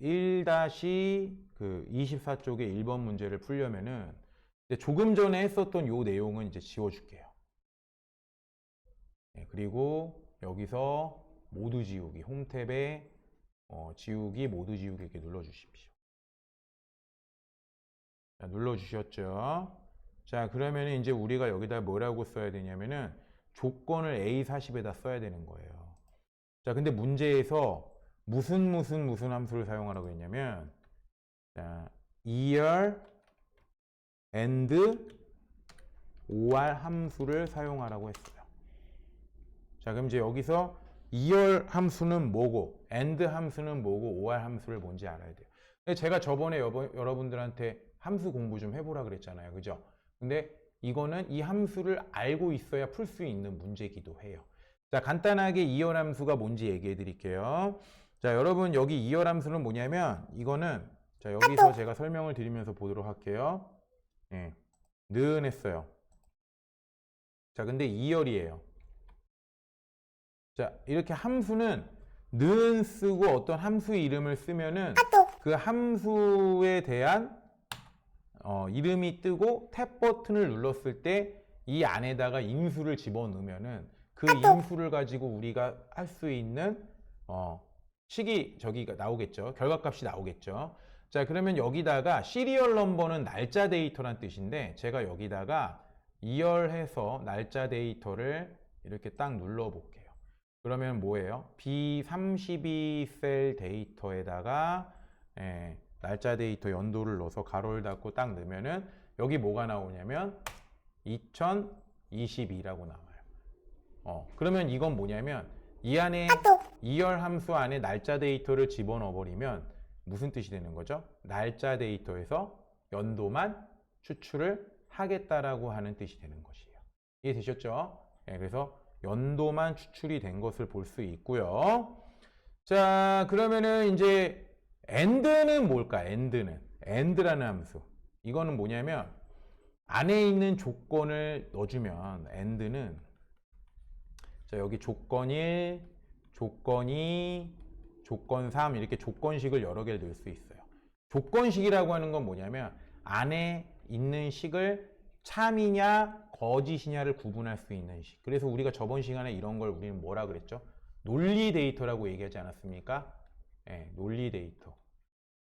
1-24 쪽에 1번 문제를 풀려면은 조금 전에 했었던 요 내용은 이제 지워줄게요. 네, 그리고 여기서 모두 지우기, 홈탭에 지우기, 모두 지우기 이렇게 눌러주십시오. 자, 눌러주셨죠? 자, 그러면 이제 우리가 여기다 뭐라고 써야 되냐면은 조건을 A40에다 써야 되는 거예요. 자, 근데 문제에서 무슨 함수를 사용하라고 했냐면, 자, 2열 and or 함수를 사용하라고 했어요. 자, 그럼 이제 여기서 2열 함수는 뭐고, and 함수는 뭐고, or 함수를 뭔지 알아야 돼요. 근데 제가 저번에 여러분들한테 함수 공부 좀 해보라 그랬잖아요. 그죠? 근데 이거는 이 함수를 알고 있어야 풀 수 있는 문제이기도 해요. 자, 간단하게 2열 함수가 뭔지 얘기해 드릴게요. 자, 여러분 여기 2열 함수는 뭐냐면 이거는 자, 여기서 제가 설명을 드리면서 보도록 할게요. 예. 는 했어요. 자, 근데 2열이에요. 자, 이렇게 함수는 는 쓰고 어떤 함수의 이름을 쓰면은 그 함수에 대한 이름이 뜨고 탭 버튼을 눌렀을 때 이 안에다가 인수를 집어넣으면은 그 인수를 가지고 우리가 할 수 있는 식이 저기가 나오겠죠. 결과값이 나오겠죠. 자, 그러면 여기다가 시리얼 넘버는 날짜 데이터란 뜻인데 제가 여기다가 2열해서 날짜 데이터를 이렇게 딱 눌러 볼게요. 그러면 뭐예요? B32셀 데이터에다가 날짜 데이터 연도를 넣어서 가로를 닫고 딱 넣으면은 여기 뭐가 나오냐면 2022라고 나와요. 그러면 이건 뭐냐면 이 안에 2열 함수 안에 날짜 데이터를 집어넣어 버리면 무슨 뜻이 되는 거죠? 날짜 데이터에서 연도만 추출을 하겠다라고 하는 뜻이 되는 것이에요. 이해되셨죠? 그래서 연도만 추출이 된 것을 볼 수 있고요. 자, 그러면은 이제 and는 뭘까? and라는 함수. 이거는 뭐냐면 안에 있는 조건을 넣어주면 and는 자, 여기 조건 1, 조건 2, 조건 3 이렇게 조건식을 여러 개를 넣을 수 있어요. 조건식이라고 하는 건 뭐냐면 안에 있는 식을 참이냐 거짓이냐를 구분할 수 있는 식. 그래서 우리가 저번 시간에 이런 걸 우리는 뭐라 그랬죠? 논리 데이터라고 얘기하지 않았습니까? 네, 논리 데이터.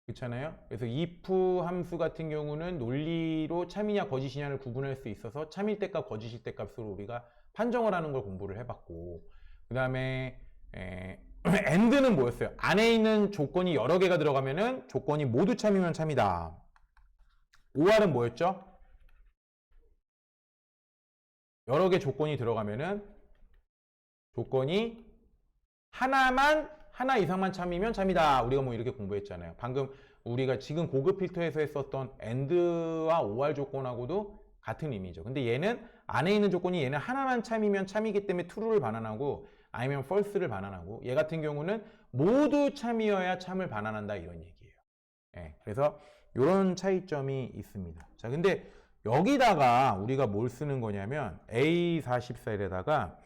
그렇잖아요? 그래서 if 함수 같은 경우는 논리로 참이냐 거짓이냐를 구분할 수 있어서 참일 때값 거짓일 때 값으로 우리가 판정을 하는 걸 공부를 해봤고 그 다음에 and는 뭐였어요? 안에 있는 조건이 여러 개가 들어가면은 조건이 모두 참이면 참이다. or은 뭐였죠? 여러 개 조건이 들어가면은 조건이 하나 이상만 참이면 참이다. 우리가 뭐 이렇게 공부했잖아요. 방금 우리가 지금 고급 필터에서 했었던 and와 or 조건하고도 같은 의미죠. 근데 얘는 안에 있는 조건이 얘는 하나만 참이면 참이기 때문에 true를 반환하고 아니면 false를 반환하고 얘 같은 경우는 모두 참이어야 참을 반환한다 이런 얘기예요. 그래서 이런 차이점이 있습니다. 자, 근데 여기다가 우리가 뭘 쓰는 거냐면 A40셀에다가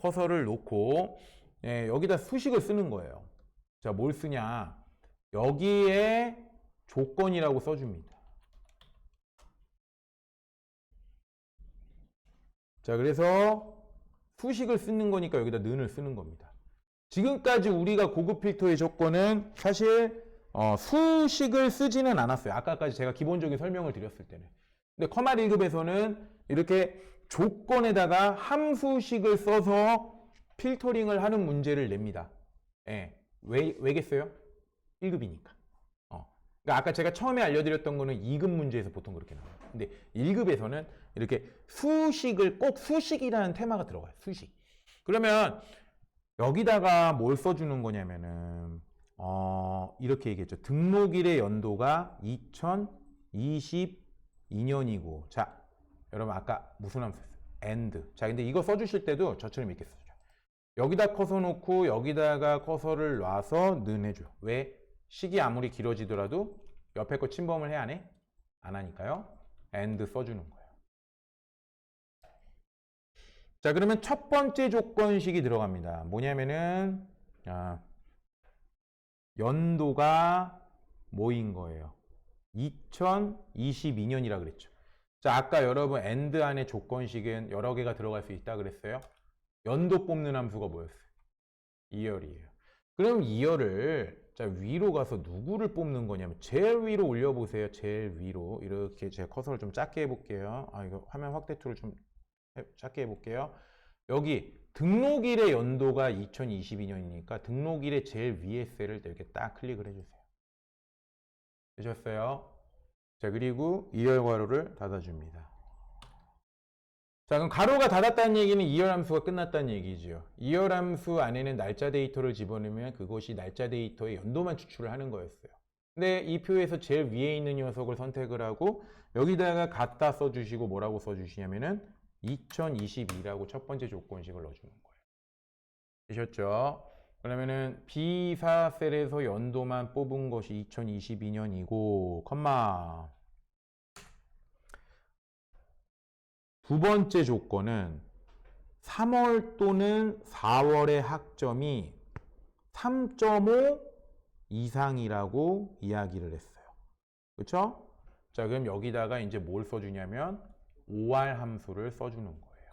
커서를 놓고 여기다 수식을 쓰는 거예요. 자, 뭘 쓰냐? 여기에 조건이라고 써줍니다. 자, 그래서 수식을 쓰는 거니까 여기다 는을 쓰는 겁니다. 지금까지 우리가 고급 필터의 조건은 사실 수식을 쓰지는 않았어요. 아까까지 제가 기본적인 설명을 드렸을 때는. 근데 커말 1급에서는 이렇게 조건에다가 함수식을 써서 필터링을 하는 문제를 냅니다. 왜겠어요? 1급이니까. 그러니까 아까 제가 처음에 알려드렸던 거는 2급 문제에서 보통 그렇게 나와요. 근데 1급에서는 이렇게 수식을 꼭 수식이라는 테마가 들어가요. 수식. 그러면 여기다가 뭘 써주는 거냐면은 이렇게 얘기했죠. 등록일의 연도가 2022년이고 자, 여러분 아까 무슨 함수 썼어요? and. 자, 근데 이거 써주실 때도 저처럼 이렇게 써줘. 여기다 커서 놓고 여기다가 커서를 놔서 는 해줘. 왜? 식이 아무리 길어지더라도 옆에 거 침범을 해야 안 해? 안 하니까요. and 써주는 거예요. 자, 그러면 첫 번째 조건식이 들어갑니다. 뭐냐면은 연도가 뭐인 거예요? 2022년이라 그랬죠. 자, 아까 여러분 AND 안에 조건식은 여러 개가 들어갈 수 있다 그랬어요. 연도 뽑는 함수가 뭐였어요? 2열이에요. 그럼 2열을 자 위로 가서 누구를 뽑는 거냐면 제일 위로 올려보세요. 제일 위로 이렇게 제가 커서를 좀 작게 해볼게요. 이거 화면 확대 툴을 좀 작게 해볼게요. 여기 등록일의 연도가 2022년이니까 등록일의 제일 위에 셀을 이렇게 딱 클릭을 해주세요. 되셨어요? 자, 그리고 2열 괄호를 닫아줍니다. 자, 그럼 가로가 닫았다는 얘기는 2열 함수가 끝났다는 얘기죠. 2열 함수 안에는 날짜 데이터를 집어넣으면 그것이 날짜 데이터의 연도만 추출을 하는 거였어요. 근데 이 표에서 제일 위에 있는 녀석을 선택을 하고 여기다가 갖다 써주시고 뭐라고 써주시냐면은 2022라고 첫 번째 조건식을 넣어주는 거예요. 되셨죠? 그러면은 B4 셀에서 연도만 뽑은 것이 2022년이고, 컴마. 두 번째 조건은 3월 또는 4월의 학점이 3.5 이상이라고 이야기를 했어요. 그렇죠? 자, 그럼 여기다가 이제 뭘 써주냐면 OR 함수를 써주는 거예요.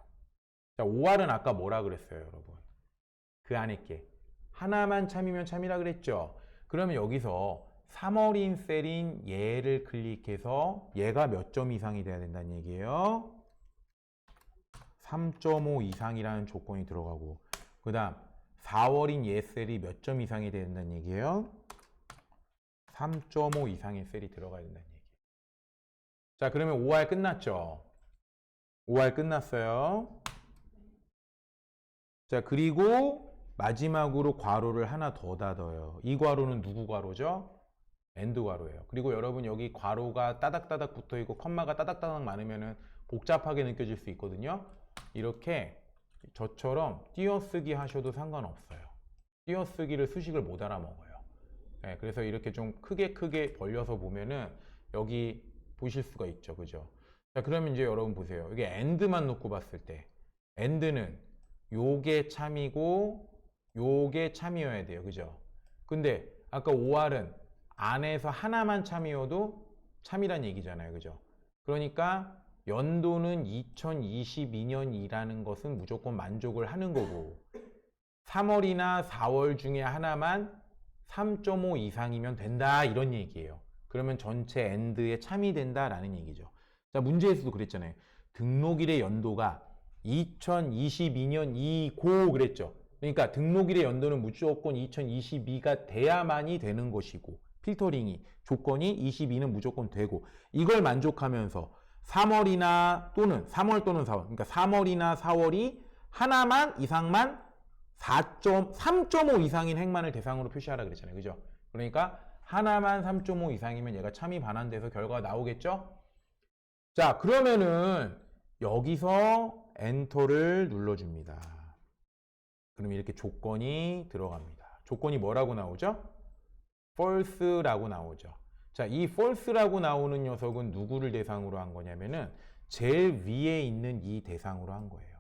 자, OR은 아까 뭐라 그랬어요, 여러분? 그 안에 게 하나만 참이면 참이라 그랬죠. 그러면 여기서 3월인 셀인 얘를 클릭해서 얘가 몇 점 이상이 돼야 된다는 얘기예요. 3.5 이상이라는 조건이 들어가고, 그 다음 4월인 얘 셀이 몇 점 이상이 돼야 된다는 얘기예요. 3.5 이상의 셀이 들어가야 된다는 얘기예요. 자, 그러면 5할 끝났죠. 5할 끝났어요. 자, 그리고 마지막으로 괄호를 하나 더 닫아요. 이 괄호는 누구 괄호죠? AND 괄호예요. 그리고 여러분 여기 괄호가 따닥따닥 붙어 있고 컴마가 따닥따닥 많으면은 복잡하게 느껴질 수 있거든요. 이렇게 저처럼 띄어쓰기 하셔도 상관없어요. 띄어쓰기를 수식을 못 알아먹어요. 네, 그래서 이렇게 좀 크게 벌려서 보면은 여기 보실 수가 있죠. 그죠? 자, 그러면 이제 여러분 보세요. 이게 AND만 놓고 봤을 때 AND는 요게 참이고 요게 참이어야 돼요. 그죠? 근데 아까 OR은 안에서 하나만 참이어도 참이란 얘기잖아요. 그죠? 그러니까 연도는 2022년이라는 것은 무조건 만족을 하는 거고 3월이나 4월 중에 하나만 3.5 이상이면 된다 이런 얘기예요. 그러면 전체 AND에 참이 된다라는 얘기죠. 자, 문제에서도 그랬잖아요. 등록일의 연도가 2022년이고 그랬죠. 그러니까 등록일의 연도는 무조건 2022가 돼야만이 되는 것이고 필터링이 조건이 22는 무조건 되고 이걸 만족하면서 3월이나 또는 3월 또는 4월 그러니까 3월이나 4월이 하나만 이상만 3.5 이상인 행만을 대상으로 표시하라 그랬잖아요. 그죠? 그러니까 하나만 3.5 이상이면 얘가 참이 반환돼서 결과가 나오겠죠? 자, 그러면은 여기서 엔터를 눌러줍니다. 그럼 이렇게 조건이 들어갑니다. 조건이 뭐라고 나오죠? false라고 나오죠. 자, 이 false라고 나오는 녀석은 누구를 대상으로 한 거냐면은 제일 위에 있는 이 대상으로 한 거예요.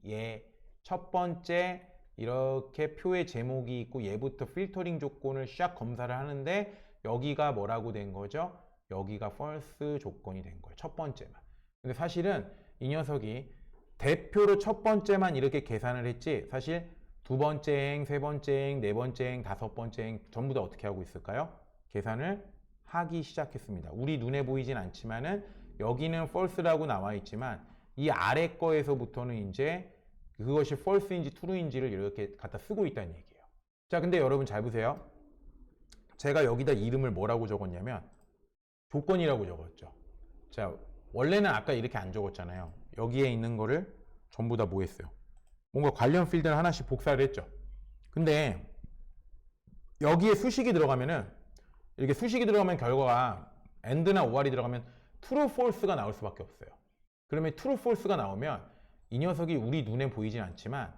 얘 첫 번째 이렇게 표의 제목이 있고 얘부터 필터링 조건을 샥 검사를 하는데 여기가 뭐라고 된 거죠? 여기가 false 조건이 된 거예요. 첫 번째만. 근데 사실은 이 녀석이 대표로 첫 번째만 이렇게 계산을 했지 사실 두 번째 행, 세 번째 행, 네 번째 행, 다섯 번째 행 전부 다 어떻게 하고 있을까요? 계산을 하기 시작했습니다. 우리 눈에 보이진 않지만은 여기는 false라고 나와 있지만 이 아래 거에서부터는 이제 그것이 false인지 true인지를 이렇게 갖다 쓰고 있다는 얘기예요. 자, 근데 여러분 잘 보세요. 제가 여기다 이름을 뭐라고 적었냐면 조건이라고 적었죠. 자, 원래는 아까 이렇게 안 적었잖아요. 여기에 있는 거를 전부 다 뭐 했어요? 뭔가 관련 필드를 하나씩 복사를 했죠. 근데 여기에 수식이 들어가면은 이렇게 수식이 들어가면 결과가 AND나 OR이 들어가면 true, false가 나올 수밖에 없어요. 그러면 true, false가 나오면 이 녀석이 우리 눈에 보이진 않지만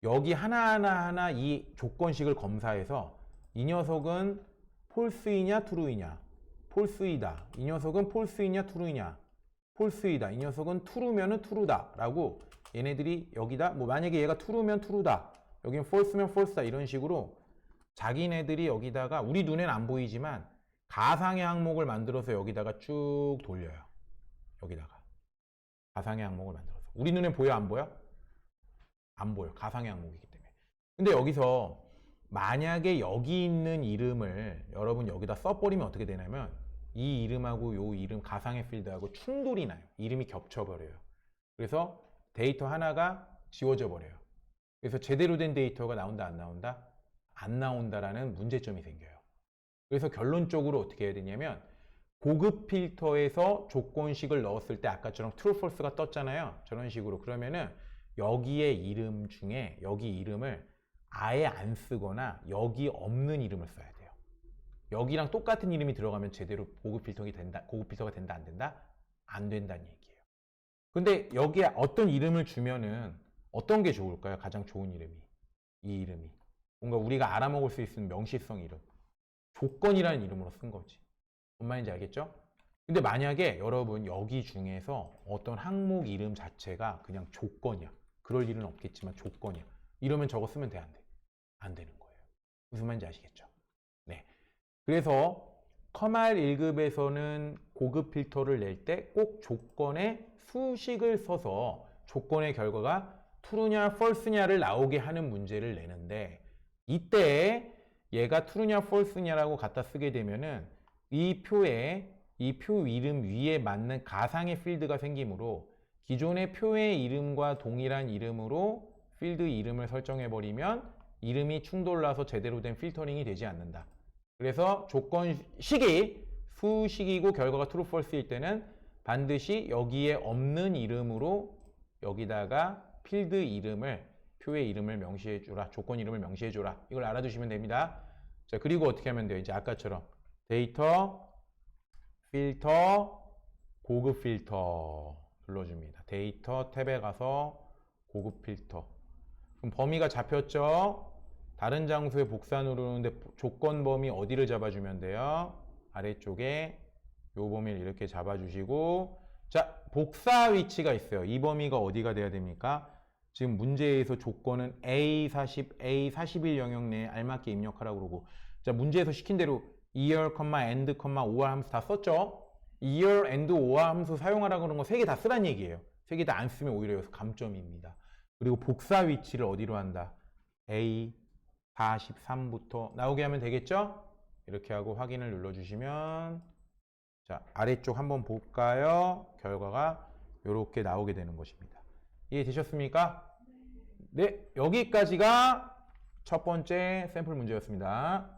여기 하나하나 이 조건식을 검사해서 이 녀석은 false이냐 true이냐 false이다. 이 녀석은 false이냐 true이냐 false이다. 이 녀석은 true면은 true다 라고 얘네들이 여기다 뭐 만약에 얘가 true면 true다 여기는 false면 false다 이런 식으로 자기네들이 여기다가 우리 눈엔 안 보이지만 가상의 항목을 만들어서 여기다가 쭉 돌려요. 여기다가 가상의 항목을 만들어서. 우리 눈엔 보여 안 보여? 안 보여. 가상의 항목이기 때문에. 근데 여기서 만약에 여기 있는 이름을 여러분 여기다 써버리면 어떻게 되냐면 이 이름하고 요 이름 가상의 필드하고 충돌이 나요. 이름이 겹쳐버려요. 그래서 데이터 하나가 지워져 버려요. 그래서 제대로 된 데이터가 나온다 안 나온다? 안 나온다라는 문제점이 생겨요. 그래서 결론적으로 어떻게 해야 되냐면 고급 필터에서 조건식을 넣었을 때 아까처럼 true, false가 떴잖아요. 저런 식으로. 그러면은 여기에 이름 중에 여기 이름을 아예 안 쓰거나 여기 없는 이름을 써야 돼요. 여기랑 똑같은 이름이 들어가면 제대로 고급 필터가 된다 안 된다? 안 된다는 얘기예요. 근데 여기에 어떤 이름을 주면은 어떤 게 좋을까요? 가장 좋은 이름이. 이 이름이. 뭔가 우리가 알아먹을 수 있는 명시성 이름. 조건이라는 이름으로 쓴 거지. 뭔 말인지 알겠죠? 근데 만약에 여러분 여기 중에서 어떤 항목 이름 자체가 그냥 조건이야. 그럴 일은 없겠지만 조건이야. 이러면 저거 쓰면 돼, 안 돼? 안 되는 거예요. 무슨 말인지 아시겠죠? 네. 그래서 커말 1급에서는 고급 필터를 낼 때 꼭 조건에 수식을 써서 조건의 결과가 true냐 false냐를 나오게 하는 문제를 내는데 이때 얘가 true냐 false냐라고 갖다 쓰게 되면은 이 표에 이 표 이름 위에 맞는 가상의 필드가 생기므로 기존의 표의 이름과 동일한 이름으로 필드 이름을 설정해 버리면 이름이 충돌나서 제대로 된 필터링이 되지 않는다. 그래서 조건식이 수식이고 결과가 true false일 때는 반드시 여기에 없는 이름으로 여기다가 필드 이름을 표의 이름을 명시해 주라. 조건 이름을 명시해 주라. 이걸 알아두시면 됩니다. 자, 그리고 어떻게 하면 돼요? 이제 아까처럼 데이터 필터 고급 필터 눌러줍니다. 데이터 탭에 가서 고급 필터. 그럼 범위가 잡혔죠? 다른 장소에 복사 누르는데 조건 범위 어디를 잡아주면 돼요? 아래쪽에 요 범위를 이렇게 잡아주시고 자, 복사 위치가 있어요. 이 범위가 어디가 돼야 됩니까? 지금 문제에서 조건은 A40, A41 영역 내에 알맞게 입력하라고 그러고 자, 문제에서 시킨 대로 year, end, or 함수 다 썼죠? year, end, or 함수 사용하라고 그런 거 3개 다 쓰란 얘기예요. 3개 다 안 쓰면 오히려 여기서 감점입니다. 그리고 복사 위치를 어디로 한다? A43부터 나오게 하면 되겠죠? 이렇게 하고 확인을 눌러주시면 자, 아래쪽 한번 볼까요? 결과가 이렇게 나오게 되는 것입니다. 이해되셨습니까? 네, 여기까지가 첫 번째 샘플 문제였습니다.